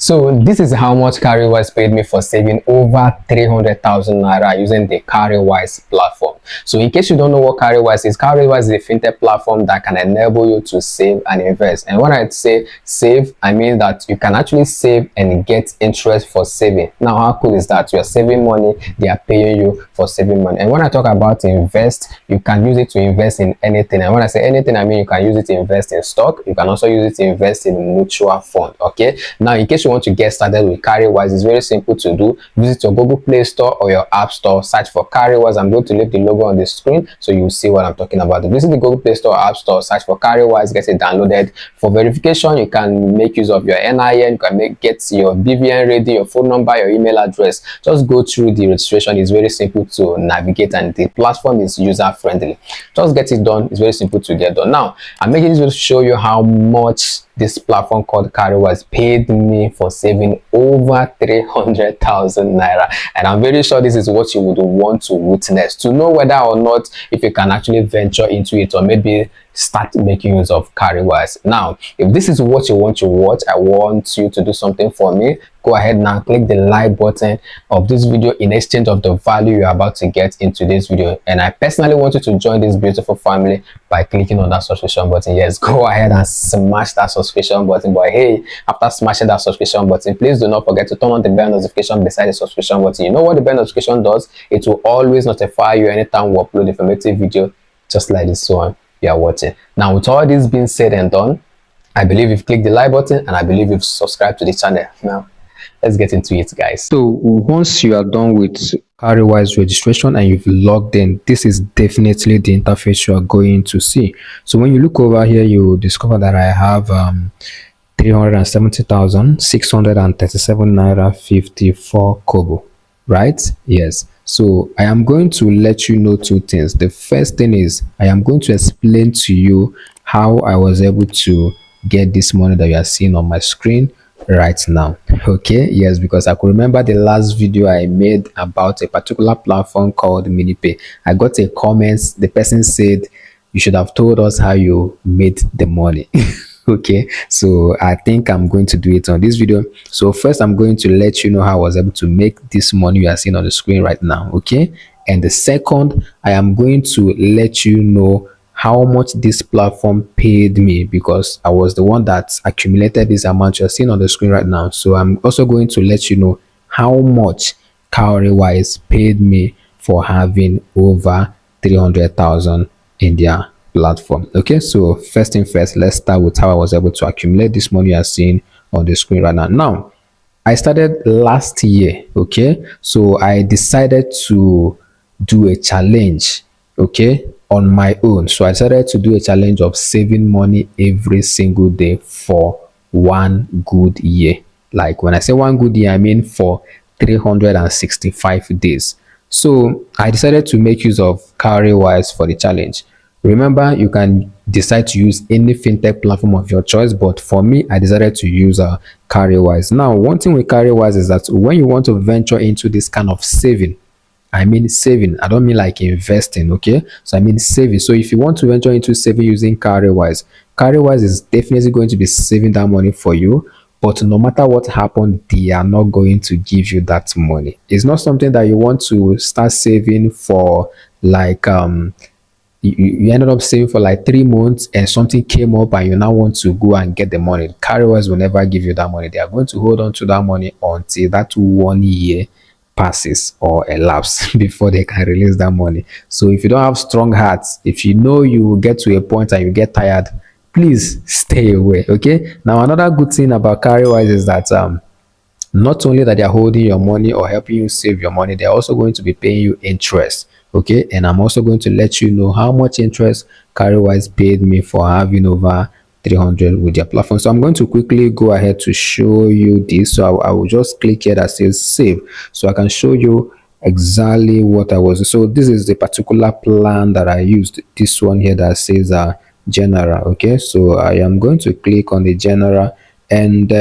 So this is how much Cowrywise paid me for saving over 300,000 naira using the Cowrywise platform. So in case you don't know what Cowrywise is a fintech platform that can enable you to save and invest. And when I say save, I mean that you can actually save and get interest for saving. Now, how cool is that? You are saving money, they are paying you for saving money. And when I talk about invest, you can use it to invest in anything. And when I say anything, I mean you can use it to invest in stock. You can also use it to invest in mutual fund. Okay. Now, in case you want to get started with Cowrywise, it's very simple to do. Visit your Google Play Store or your App Store, search for Cowrywise. I'm going to leave the logo on the screen so you will see what I'm talking about. Visit the Google Play Store or App Store, search for Cowrywise, get it downloaded. For verification, you can make use of your NIN, you can get your BVN ready, your phone number, your email address. Just go through the registration. It's very simple to navigate and the platform is user friendly. Just get it done. It's very simple to get done. Now, I'm making this video to show you how much this platform called Cowrywise paid me for saving over 300,000 naira, and I'm very sure this is what you would want to witness to know whether or not if you can actually venture into it or maybe start making use of Cowrywise. Now, if this is what you want to watch, I want you to do something for me. Go ahead now, click the like button of this video in exchange of the value you're about to get into this video. And I personally want you to join this beautiful family by clicking on that subscription button. Yes, go ahead and smash that subscription button. But hey, after smashing that subscription button, please do not forget to turn on the bell notification beside the subscription button. You know what the bell notification does? It will always notify you anytime we upload informative video just like this one you are watching. Now, with all this being said and done, I believe you've clicked the like button and I believe you've subscribed to the channel. Now, let's get into it, guys. So once you are done with Cowrywise registration and you've logged in, this is definitely the interface you are going to see. So when you look over here, you discover that I have 370,637 naira 54 kobo, right? Yes. So I am going to let you know two things. The first thing is I am going to explain to you how I was able to get this money that you are seeing on my screen right now. Okay, yes, because I could remember the last video I made about a particular platform called MiniPay. I got a comment. The person said you should have told us how you made the money. Okay, so I think I'm going to do it on this video. So first, I'm going to let you know how I was able to make this money you are seeing on the screen right now. Okay, and the second, I am going to let you know how much this platform paid me, because I was the one that accumulated this amount you're seeing on the screen right now. So I'm also going to let you know how much Cowrywise paid me for having over 300,000 in their platform. Okay, so first thing first, let's start with how I was able to accumulate this money you're seeing on the screen right now. Now, I started last year. Okay, so I decided to do a challenge, okay, on my own. So I decided to do a challenge of saving money every single day for 1 good year. Like when I say 1 good year, I mean for 365 days. So I decided to make use of Cowrywise for the challenge. Remember, you can decide to use any fintech platform of your choice, but for me, I decided to use Cowrywise. Now, one thing with Cowrywise is that when you want to venture into this kind of saving, I mean saving, I don't mean like investing, okay? So I mean saving. So if you want to venture into saving using Cowrywise, Cowrywise is definitely going to be saving that money for you. But no matter what happens, they are not going to give you that money. It's not something that you want to start saving for, like you ended up saving for like 3 months and something came up and you now want to go and get the money. Cowrywise will never give you that money. They are going to hold on to that money until that 1 year passes or elapse before they can release that money. So if you don't have strong hearts, if you know you will get to a point and you get tired, please stay away. Okay, now another good thing about Cowrywise is that not only that they are holding your money or helping you save your money, they're also going to be paying you interest. Okay, and I'm also going to let you know how much interest Cowrywise paid me for having over 300 with their platform. So I'm going to quickly go ahead to show you this. So I will just click here that says save, so I can show you exactly what I was. So this is the particular plan that I used, this one here that says general. Okay, so I am going to click on the general, and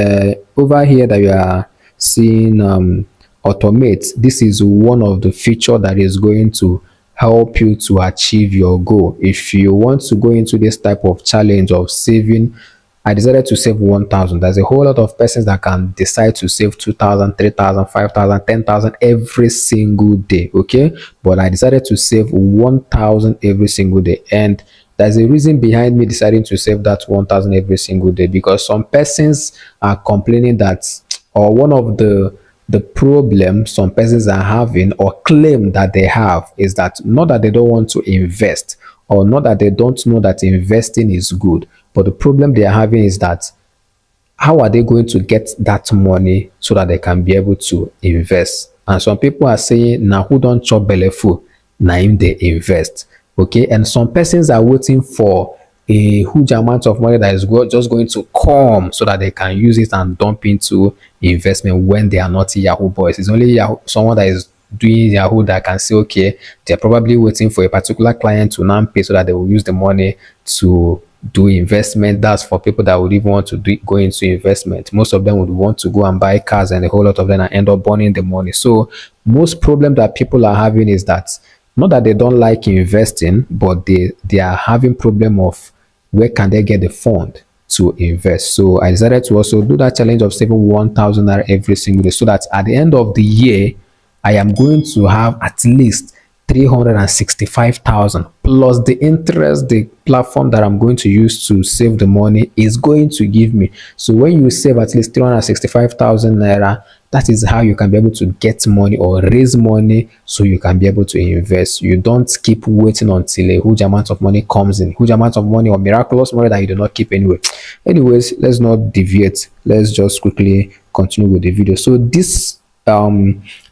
over here that you are seeing automate, this is one of the feature that is going to help you to achieve your goal. If you want to go into this type of challenge of saving I decided to save 1,000. There's a whole lot of persons that can decide to save 2,000, 3,000, 5,000, 10,000 every single day. Okay, but I decided to save 1,000 every single day, and there's a reason behind me deciding to save that 1,000 every single day, because some persons are complaining that, or one of the problem some persons are having or claim that they have is that, not that they don't want to invest, or not that they don't know that investing is good, but the problem they are having is that, how are they going to get that money so that they can be able to invest? And some people are saying, now who don't chop belle full, now him they invest. Okay, and some persons are waiting for a huge amount of money that is just going to come so that they can use it and dump into investment when they are not Yahoo boys. It's only Yahoo, someone that is doing Yahoo, that can say, okay, they're probably waiting for a particular client to now pay so that they will use the money to do investment. That's for people that would even want to go into investment. Most of them would want to go and buy cars, and a whole lot of them end up burning the money. So most problem that people are having is that, not that they don't like investing, but they are having problem of where can they get the fund to invest. So I decided to also do that challenge of saving 1,000 naira every single day, so that at the end of the year I am going to have at least 365,000 plus the interest the platform that I'm going to use to save the money is going to give me. So when you save at least 365,000 naira, that is how you can be able to get money or raise money so you can be able to invest. You don't keep waiting until a huge amount of money comes in, huge amount of money or miraculous money that you do not keep anyway. Anyways, let's not deviate. Let's just quickly continue with the video. So this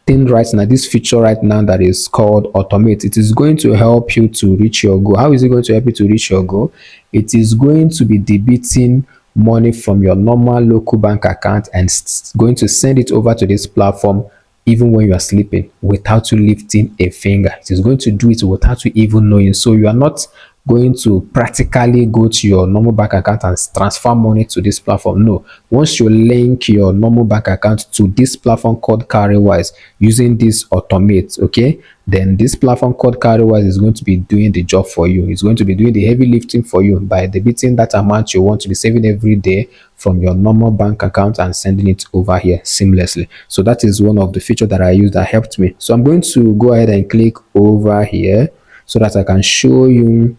thing right now, this feature right now that is called automate, it is going to help you to reach your goal. How is it going to help you to reach your goal? It is going to be debiting money from your normal local bank account and going to send it over to this platform even when you are sleeping, without you lifting a finger. It is going to do it without you even knowing. So you are not going to practically go to your normal bank account and transfer money to this platform. No, once you link your normal bank account to this platform called Cowrywise using this automate, okay, then this platform called Cowrywise is going to be doing the job for you. It's going to be doing the heavy lifting for you by debiting that amount you want to be saving every day from your normal bank account and sending it over here seamlessly. So that is one of the features that I used that helped me. So I'm going to go ahead and click over here so that I can show you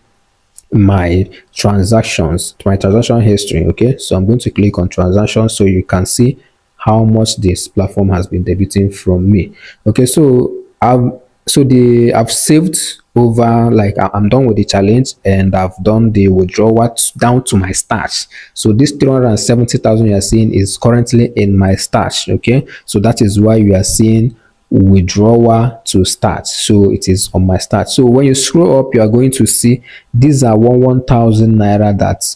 my transactions, my transaction history. Okay, so I'm going to click on transactions so you can see how much this platform has been debiting from me. Okay, so I've saved over, like, I'm done with the challenge and I've done the withdrawal down to my stash. So this 370,000 you are seeing is currently in my stash. Okay, so that is why you are seeing withdrawal to start. So it is on my start. So when you scroll up, you are going to see these are 1,000 naira that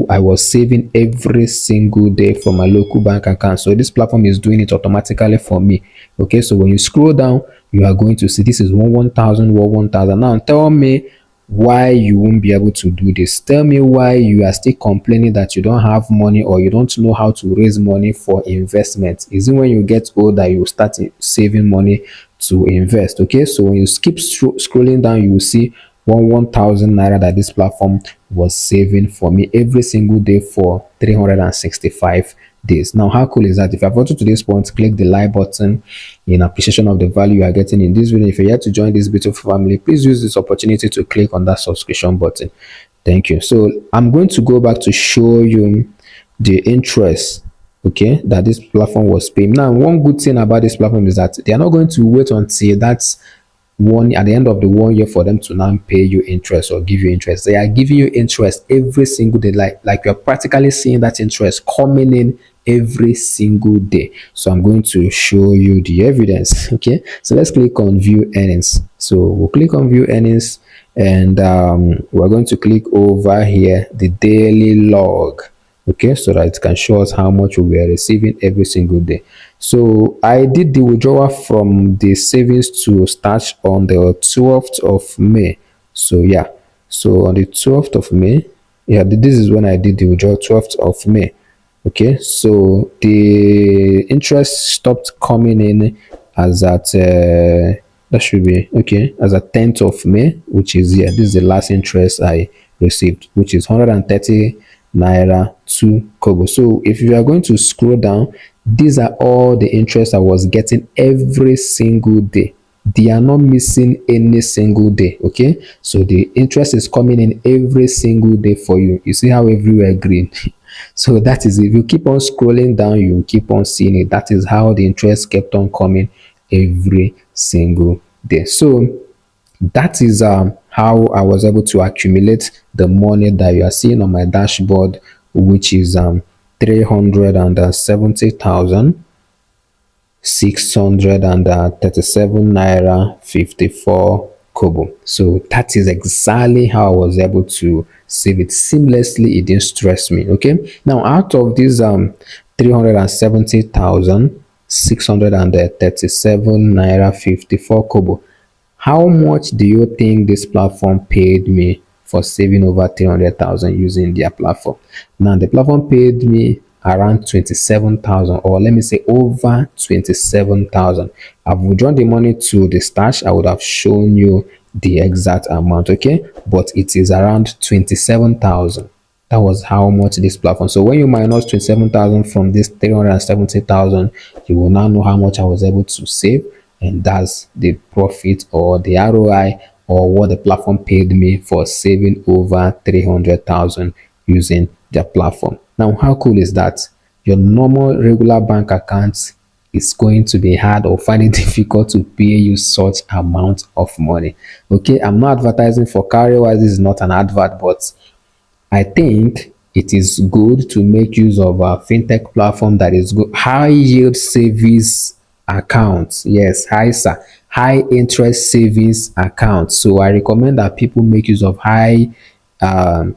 I was saving every single day from my local bank account. So this platform is doing it automatically for me. Okay, so when you scroll down, you are going to see this is 1,000, 1,000. Now tell me why you won't be able to do this. Tell me why you are still complaining that you don't have money or you don't know how to raise money for investment. Is it when you get older you start saving money to invest? Okay, so when you skip scrolling down, you will see 1,000 naira that this platform was saving for me every single day for 365 days. Now how cool is that? If you have gotten to this point, click the like button in appreciation of the value you are getting in this video. If you're yet to join this beautiful family, please use this opportunity to click on that subscription button. Thank you. So I'm going to go back to show you the interest, okay, that this platform was paying. Now one good thing about this platform is that they are not going to wait until that's at the end of the 1 year for them to now pay you interest or give you interest. They are giving you interest every single day, like you're practically seeing that interest coming in every single day. So I'm going to show you the evidence. Okay, so let's click on view earnings. So we'll click on view earnings, and we're going to click over here the daily log. Okay, so that it can show us how much we are receiving every single day. So I did the withdrawal from the savings to stash on the 12th of May. So yeah, so on the 12th of May, yeah, this is when I did the withdrawal, 12th of May. Okay, so the interest stopped coming in as at that should be okay, as at 10th of May, which is, yeah, this is the last interest I received, which is 130 naira 2 kobo. So if you are going to scroll down, these are all the interest I was getting every single day. They are not missing any single day. Okay, so the interest is coming in every single day for you. You see how everywhere green. So that is, if you keep on scrolling down, you keep on seeing it. That is how the interest kept on coming every single day. So that is how I was able to accumulate the money that you are seeing on my dashboard, which is 370,000 637 naira 54 kobo. So that is exactly how I was able to save it seamlessly. It didn't stress me. Okay, now out of this 370,637 naira 54 kobo, how much do you think this platform paid me for saving over 300,000 using their platform? Now, the platform paid me around 27,000, or let me say over 27,000. I've withdrawn the money to the stash. I would have shown you the exact amount, okay? But it is around 27,000. That was how much this platform. So when you minus 27,000 from this 370,000, you will now know how much I was able to save, and that's the profit or the ROI, or what the platform paid me for saving over 300,000 using their platform. Now, how cool is that? Your normal regular bank account is going to be hard or find it difficult to pay you such amount of money. Okay, I'm not advertising for Cowrywise. This is not an advert, but I think it is good to make use of a fintech platform that is good. High yield savings accounts. Yes, high interest savings accounts. So I recommend that people make use of um,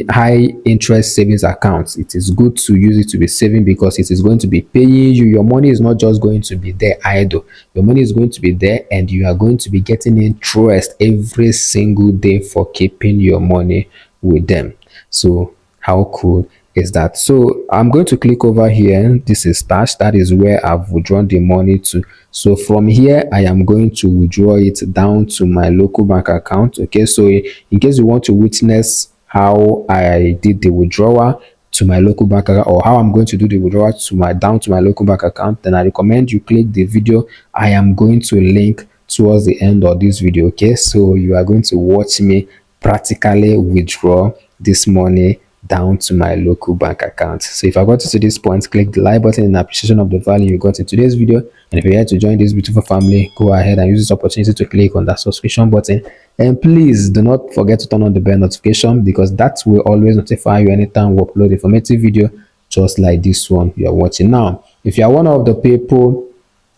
high interest savings accounts. It is good to use it to be saving, because it is going to be paying you. Your money is not just going to be there idle. Your money is going to be there, and you are going to be getting interest every single day for keeping your money with them. So how cool is that? So I'm going to click over here. This is stash. That is where I've withdrawn the money to. So from here, I am going to withdraw it down to my local bank account. Okay, so in case you want to witness how I did the withdrawal to my local bank account, or how I'm going to do the withdrawal to my down to my local bank account, then I recommend you click the video I am going to link towards the end of this video. Okay, so you are going to watch me practically withdraw this money down to my local bank account. So if I got you to this point, click the like button in appreciation of the value you got in today's video. And if you're here to join this beautiful family, go ahead and use this opportunity to click on that subscription button. And please do not forget to turn on the bell notification, because that will always notify you anytime we upload informative video just like this one you are watching now. If you are one of the people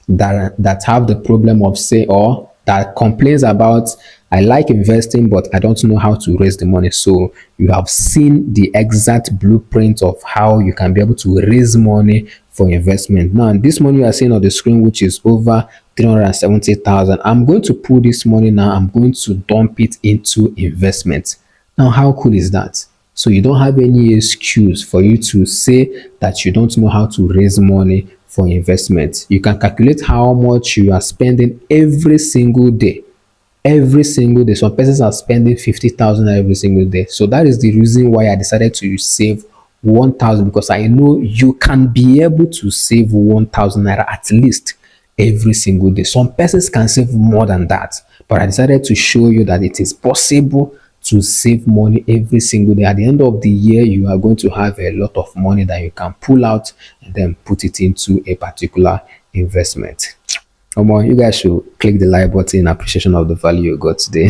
that have the problem of, say, or that complains about, I like investing but I don't know how to raise the money, so you have seen the exact blueprint of how you can be able to raise money for investment. Now, this money you are seeing on the screen, which is over 370,000, I'm going to pull this money now. I'm going to dump it into investment. Now, how cool is that? So you don't have any excuse for you to say that you don't know how to raise money for investment. You can calculate how much you are spending every single day. Every single day. Some persons are spending 50,000 every single day. So that is the reason why I decided to save 1,000, because I know you can be able to save 1,000 naira at least every single day. Some persons can save more than that, but I decided to show you that it is possible to save money every single day. At the end of the year, you are going to have a lot of money that you can pull out and then put it into a particular investment. Come on, you guys should click the like button in appreciation of the value you got today.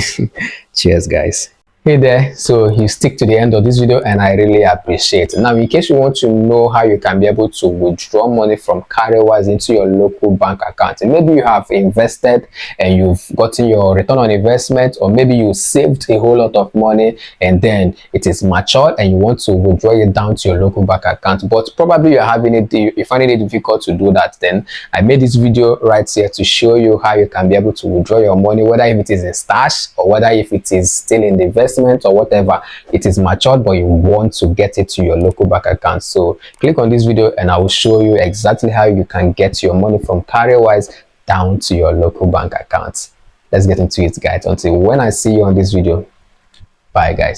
Cheers, guys. Hey there, so you stick to the end of this video and I really appreciate it. Now, in case you want to know how you can be able to withdraw money from Cowrywise into your local bank account, and maybe you have invested and you've gotten your return on investment, or maybe you saved a whole lot of money and then it is matured and you want to withdraw it down to your local bank account, but probably you're finding it difficult to do that, then I made this video right here to show you how you can be able to withdraw your money, whether if it is in stash or whether if it is still in the investment or whatever. It is matured but you want to get it to your local bank account. So click on this video and I will show you exactly how you can get your money from Cowrywise down to your local bank account. Let's get into it, guys. Until when I see you on this video, bye guys.